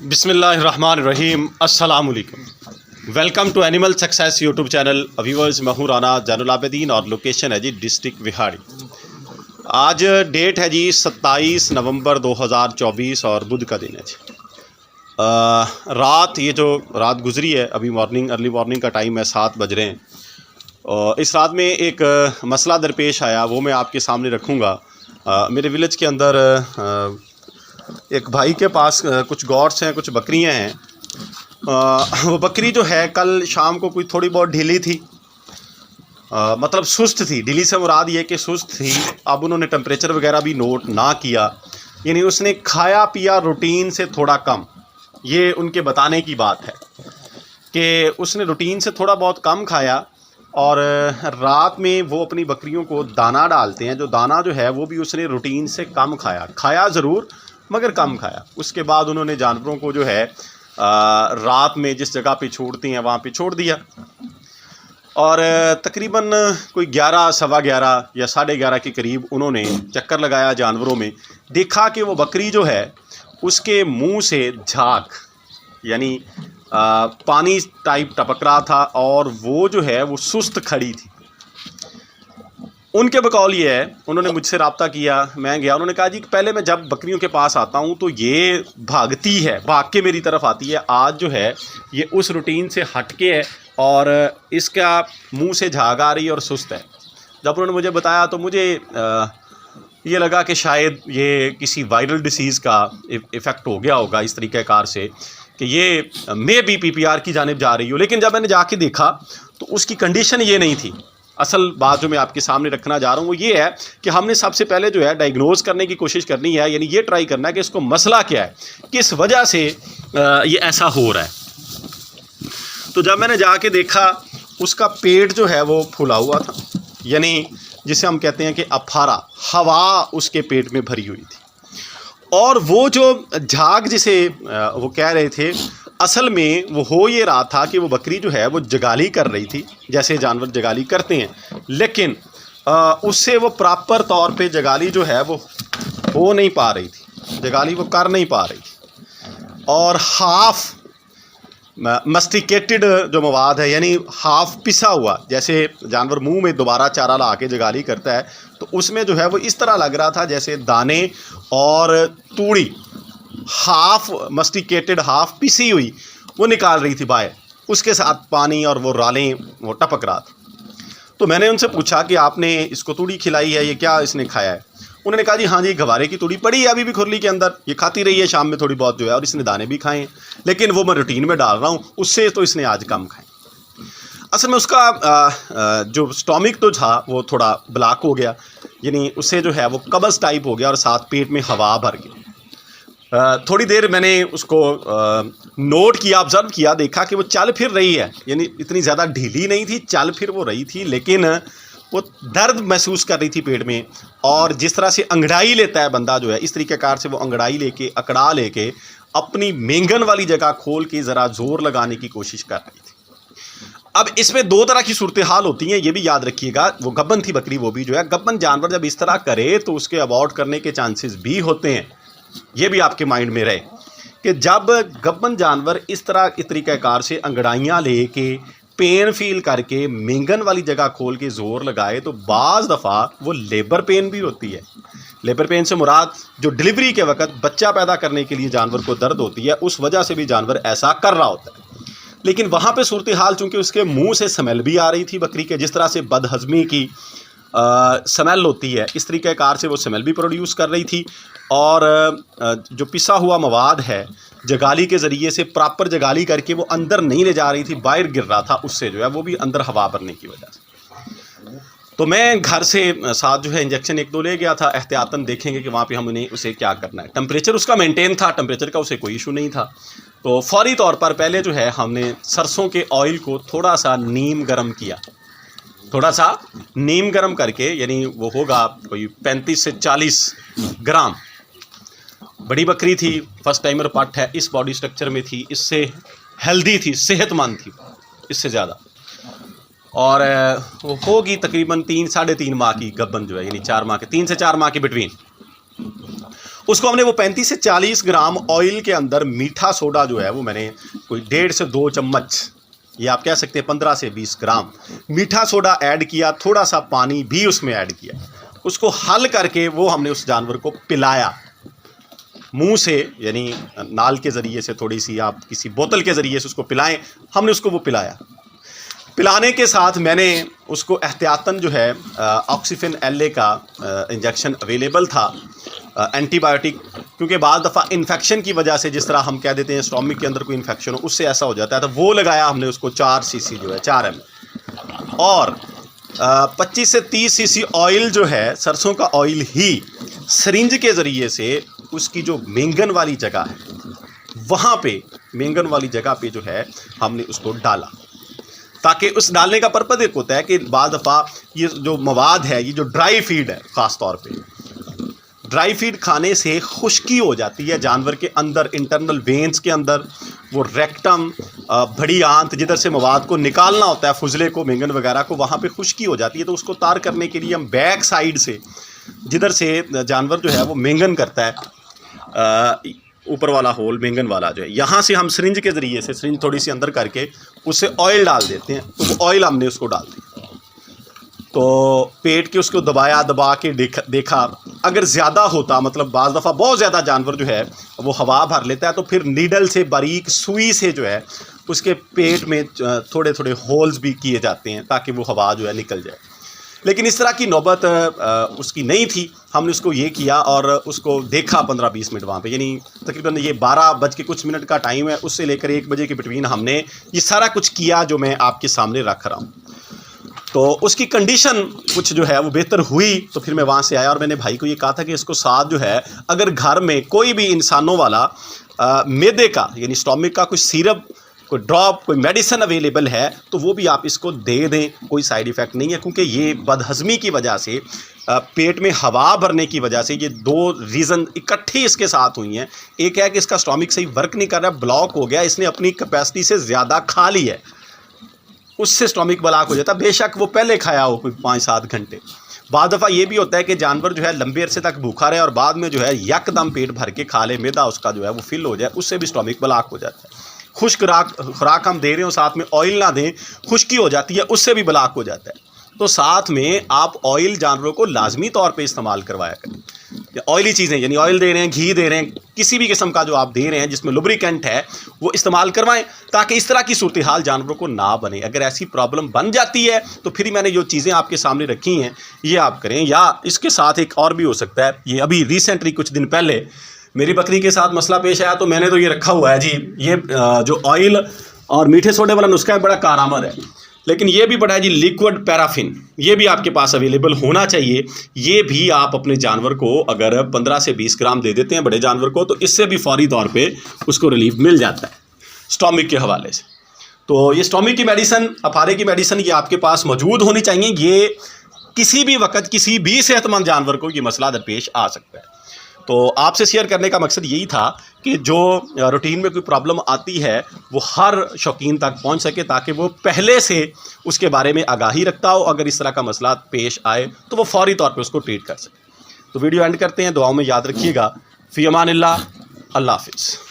बिस्मिल्लाहिर्रहमानिर्रहीम, अस्सलाम वालेकुम। Welcome to animal success YouTube channel. Viewers, मैं हूं राना जैनुल आबिदीन और लोकेशन है जी डिस्ट्रिक्ट विहाड़ी। आज डेट है जी 27 नवंबर 2024 और बुध का दिन है जी। ये जो रात गुजरी है, अभी अर्ली मॉर्निंग का टाइम है, 7 बज रहे हैं। इस रात में एक मसला दरपेश आया, वो मैं आपके सामने रखूँगा। मेरे विलेज के अंदर एक भाई के पास कुछ गॉट्स हैं, कुछ बकरियां हैं। वो बकरी जो है कल शाम को कोई थोड़ी बहुत ढीली थी, मतलब सुस्त थी। ढीली से मुराद ये कि सुस्त थी। अब उन्होंने टेम्परेचर वगैरह भी नोट ना किया, यानी उसने खाया पिया रूटीन से थोड़ा कम। ये उनके बताने की बात है कि उसने रूटीन से थोड़ा बहुत कम खाया और रात में वो अपनी बकरियों को दाना डालते हैं। जो दाना जो है वो भी उसने रूटीन से कम खाया ज़रूर, मगर कम खाया। उसके बाद उन्होंने जानवरों को जो है रात में जिस जगह पे छोड़ती हैं वहाँ पे छोड़ दिया। और तकरीबन कोई 11, सवा 11 या 11:30 के करीब उन्होंने चक्कर लगाया जानवरों में। देखा कि वो बकरी जो है उसके मुंह से झाग यानी पानी टाइप टपक रहा था और वो जो है वो सुस्त खड़ी थी। उनके बकौल ये है, उन्होंने मुझसे रब्ता किया, मैं गया। उन्होंने कहा जी पहले मैं जब बकरियों के पास आता हूँ तो ये भागती है, भाग के मेरी तरफ आती है। आज जो है ये उस रूटीन से हट के है और इसका मुंह से झाग आ रही है और सुस्त है। जब उन्होंने मुझे बताया तो मुझे ये लगा कि शायद ये किसी वायरल डिसीज़ का इफ़ेक्ट हो गया होगा इस तरीक़ेकार से कि ये मे बी PPR की जानिब जा रही हो। लेकिन जब मैंने जाके देखा तो उसकी कंडीशन ये नहीं थी। असल बात जो मैं आपके सामने रखना जा रहा हूँ वो ये है कि हमने सबसे पहले जो है डायग्नोज करने की कोशिश करनी है, यानी ये ट्राई करना है कि इसको मसला क्या है, किस वजह से ये ऐसा हो रहा है। तो जब मैंने जाके देखा उसका पेट जो है वो फूला हुआ था, यानी जिसे हम कहते हैं कि अफारा, हवा उसके पेट में भरी हुई थी। और वो जो झाग जिसे वो कह रहे थे, असल में वो हो ये रहा था कि वो बकरी जो है वो जगाली कर रही थी, जैसे जानवर जगाली करते हैं, लेकिन उससे वो प्रॉपर तौर पे जगाली जो है वो हो नहीं पा रही थी, जगाली वो कर नहीं पा रही थी। और हाफ मस्टिकेटेड जो मवाद है, यानी हाफ पिसा हुआ, जैसे जानवर मुंह में दोबारा चारा ला के जगाली करता है तो उसमें जो है वो इस तरह लग रहा था जैसे दाने और तूड़ी हाफ मस्टिकेटेड, हाफ पिसी हुई वो निकाल रही थी बाहर, उसके साथ पानी और वो रालें वो टपक रहा था। तो मैंने उनसे पूछा कि आपने इसको तूड़ी खिलाई है, ये क्या इसने खाया है? उन्होंने कहा जी हाँ जी, गवारे की तूड़ी पड़ी है अभी भी खुरली के अंदर, ये खाती रही है शाम में थोड़ी बहुत जो है, और इसने दाने भी खाए हैं, लेकिन वो मैं रूटीन में डाल रहा हूँ, उससे तो इसने आज कम खाए। असल में उसका जो स्टोमिक तो था वो थोड़ा ब्लॉक हो गया, यानी उससे जो है वो कब्ज़ टाइप हो गया और साथ पेट में हवा भर गई। थोड़ी देर मैंने उसको नोट किया, ऑब्ज़र्व किया, देखा कि वो चल फिर रही है, यानी इतनी ज़्यादा ढीली नहीं थी, चल फिर वो रही थी, लेकिन वो दर्द महसूस कर रही थी पेट में। और जिस तरह से अंगड़ाई लेता है बंदा जो है, इस तरीक़ेकार से वो अंगड़ाई लेके, अकड़ा लेके अपनी मेंगन वाली जगह खोल के ज़रा ज़ोर लगाने की कोशिश कर रही थी। अब इसमें दो तरह की सूरत हाल होती हैं, ये भी याद रखिएगा। वो गब्बन थी बकरी, वो भी जो है गब्बन जानवर जब इस तरह करे तो उसके अबॉर्ट करने के चांसेस भी होते हैं। ये भी आपके माइंड में रहे कि जब गब्बन जानवर इस तरीक़ेकार से अंगड़ाइयाँ लेके पेन फील करके मेंगन वाली जगह खोल के ज़ोर लगाए तो बाज़ दफ़ा वो लेबर पेन भी होती है। लेबर पेन से मुराद जो डिलीवरी के वक़्त बच्चा पैदा करने के लिए जानवर को दर्द होती है, उस वजह से भी जानवर ऐसा कर रहा होता है। लेकिन वहाँ पे सूरत हाल चूँकि उसके मुँह से स्मेल भी आ रही थी बकरी के, जिस तरह से बदहज़मी की स्मेल होती है, इस तरीक़ेकार से वो स्मेल भी प्रोड्यूस कर रही थी। और जो पिसा हुआ मवाद है जगाली के ज़रिए से प्रॉपर जगाली करके वो अंदर नहीं ले जा रही थी, बाहर गिर रहा था, उससे जो है वो भी अंदर हवा भरने की वजह से। तो मैं घर से साथ जो है इंजेक्शन 1-2 ले गया था, एहतियातन देखेंगे कि वहाँ पे हमने उसे क्या करना है। टेम्परेचर उसका मेंटेन था, टेम्परेचर का उसे कोई इशू नहीं था। तो फौरी तौर पर पहले जो है हमने सरसों के ऑयल को थोड़ा सा नीम गर्म किया, थोड़ा सा नीम गर्म करके, यानी वो होगा कोई 35 से 40 ग्राम। बड़ी बकरी थी, फर्स्ट टाइमर पट है, इस बॉडी स्ट्रक्चर में थी, इससे हेल्दी थी, सेहतमंद थी इससे ज़्यादा। और वो होगी तकरीबन 3 साढ़े 3 माह की गब्बन जो है, यानी 4 माह के, 3 से 4 माह के बिटवीन। उसको हमने वो 35 से 40 ग्राम ऑयल के अंदर मीठा सोडा जो है वो मैंने कोई 1.5 से 2 चम्मच, ये आप कह सकते हैं 15 से 20 ग्राम मीठा सोडा ऐड किया, थोड़ा सा पानी भी उसमें ऐड किया, उसको हल करके वो हमने उस जानवर को पिलाया मुंह से, यानी नाल के ज़रिए से, थोड़ी सी आप किसी बोतल के ज़रिए से उसको पिलाएं, हमने उसको वो पिलाया। पिलाने के साथ मैंने उसको एहतियातन जो है ऑक्सीफिन LA का इंजेक्शन अवेलेबल था, एंटीबायोटिक, क्योंकि बाद दफ़ा इन्फेक्शन की वजह से, जिस तरह हम कह देते हैं स्टोमिक के अंदर कोई इन्फेक्शन हो उससे ऐसा हो जाता है, तो वो लगाया हमने उसको 4 cc जो है 4 ml, और 25 से 30 cc ऑयल जो है सरसों का ऑयल ही सरिंज के ज़रिए से उसकी जो मेंगन वाली जगह है वहाँ पे, मेंगन वाली जगह पे जो है हमने उसको डाला, ताकि उस डालने का पर्पज़ एक होता है कि बाद दफ़ा ये जो मवाद है, ये जो ड्राई फीड है, ख़ास तौर पे ड्राई फीड खाने से खुश्की हो जाती है जानवर के अंदर, इंटरनल वेंस के अंदर, वो रेक्टम, बड़ी आंत, जिधर से मवाद को निकालना होता है, फुजले को, मेंगन वगैरह को, वहाँ पे खुश्की हो जाती है। तो उसको तार करने के लिए हम बैक साइड से, जिधर से जानवर जो है वो मेंगन करता है, ऊपर वाला होल मेंगन वाला जो है, यहाँ से हम सिरिंज के ज़रिए से, सिरिंज थोड़ी सी अंदर करके उससे ऑयल डाल देते हैं। तो वो ऑयल हमने उसको डाल दिया, तो पेट के उसको दबा के देखा, अगर ज़्यादा होता, मतलब बाज़ दफ़ा बहुत ज़्यादा जानवर जो है वो हवा भर लेता है, तो फिर नीडल से, बारीक सुई से जो है उसके पेट में थोड़े थोड़े होल्स भी किए जाते हैं ताकि वो हवा जो है निकल जाए। लेकिन इस तरह की नौबत उसकी नहीं थी। हमने उसको ये किया और उसको देखा 15-20 मिनट वहाँ पे, यानी तकरीबन ये 12 बज के कुछ मिनट का टाइम है, उससे लेकर 1 बजे के बिटवीन हमने ये सारा कुछ किया जो मैं आपके सामने रख रहा हूँ। तो उसकी कंडीशन कुछ जो है वो बेहतर हुई, तो फिर मैं वहाँ से आया और मैंने भाई को ये कहा था कि इसको साथ जो है, अगर घर में कोई भी इंसानों वाला मैदे का, यानी स्टोमिक का कोई सिरप, कोई ड्रॉप, कोई मेडिसिन अवेलेबल है तो वो भी आप इसको दे दें, कोई साइड इफ़ेक्ट नहीं है। क्योंकि ये बदहज़मी की वजह से, पेट में हवा भरने की वजह से, ये 2 रीज़न इकट्ठे इसके साथ हुई हैं। एक है कि इसका स्टोमिक सही वर्क नहीं कर रहा, ब्लॉक हो गया, इसने अपनी कैपेसिटी से ज़्यादा खा ली है, उससे स्टोमिक ब्लॉक हो जाता है, बेशक वो पहले खाया हो कोई 5-7 घंटे। बाद दफ़ा ये भी होता है कि जानवर जो है लंबे अरसे तक भूखा रहे और बाद में जो है यकदम पेट भर के खा ले, मैदा उसका जो है वो फिल हो जाए, उससे भी स्टोमिक ब्लॉक हो जाता है। खुश्क खुराक हम दे रहे हो, साथ में ऑयल ना दें, खुश्की हो जाती है, उससे भी ब्लॉक हो जाता है। तो साथ में आप ऑयल जानवरों को लाजमी तौर पे इस्तेमाल करवाया करें। ऑयली चीज़ें, यानी ऑयल दे रहे हैं, घी दे रहे हैं, किसी भी किस्म का जो आप दे रहे हैं जिसमें लुब्रिकेंट है, वो इस्तेमाल करवाएं, ताकि इस तरह की सूरत हाल जानवरों को ना बने। अगर ऐसी प्रॉब्लम बन जाती है तो फिर मैंने जो चीज़ें आपके सामने रखी हैं ये आप करें। या इसके साथ एक और भी हो सकता है, ये अभी रिसेंटली कुछ दिन पहले मेरी बकरी के साथ मसला पेश आया, तो मैंने तो ये रखा हुआ है जी, ये जो ऑयल और मीठे सोडे वाला नुस्खा है बड़ा कारआमद है, लेकिन ये भी पड़ा है जी लिक्विड पैराफिन, ये भी आपके पास अवेलेबल होना चाहिए। ये भी आप अपने जानवर को अगर 15 से 20 ग्राम दे देते हैं, बड़े जानवर को, तो इससे भी फौरी तौर पे उसको रिलीफ मिल जाता है स्टोमिक के हवाले से। तो ये स्टोमिक की मेडिसिन, अफारे की मेडिसिन, ये आपके पास मौजूद होनी चाहिए। ये किसी भी वक्त किसी भी सेहतमंद जानवर को ये मसला दरपेश आ सकता है। तो आपसे शेयर करने का मकसद यही था कि जो रूटीन में कोई प्रॉब्लम आती है वो हर शौकीन तक पहुंच सके, ताकि वो पहले से उसके बारे में आगाही रखता हो। अगर इस तरह का मसला पेश आए तो वो फौरी तौर पे उसको ट्रीट कर सके। तो वीडियो एंड करते हैं, दुआओं में याद रखिएगा। फ़ी अमानिल्लाह, अल्लाह हाफ़िज़।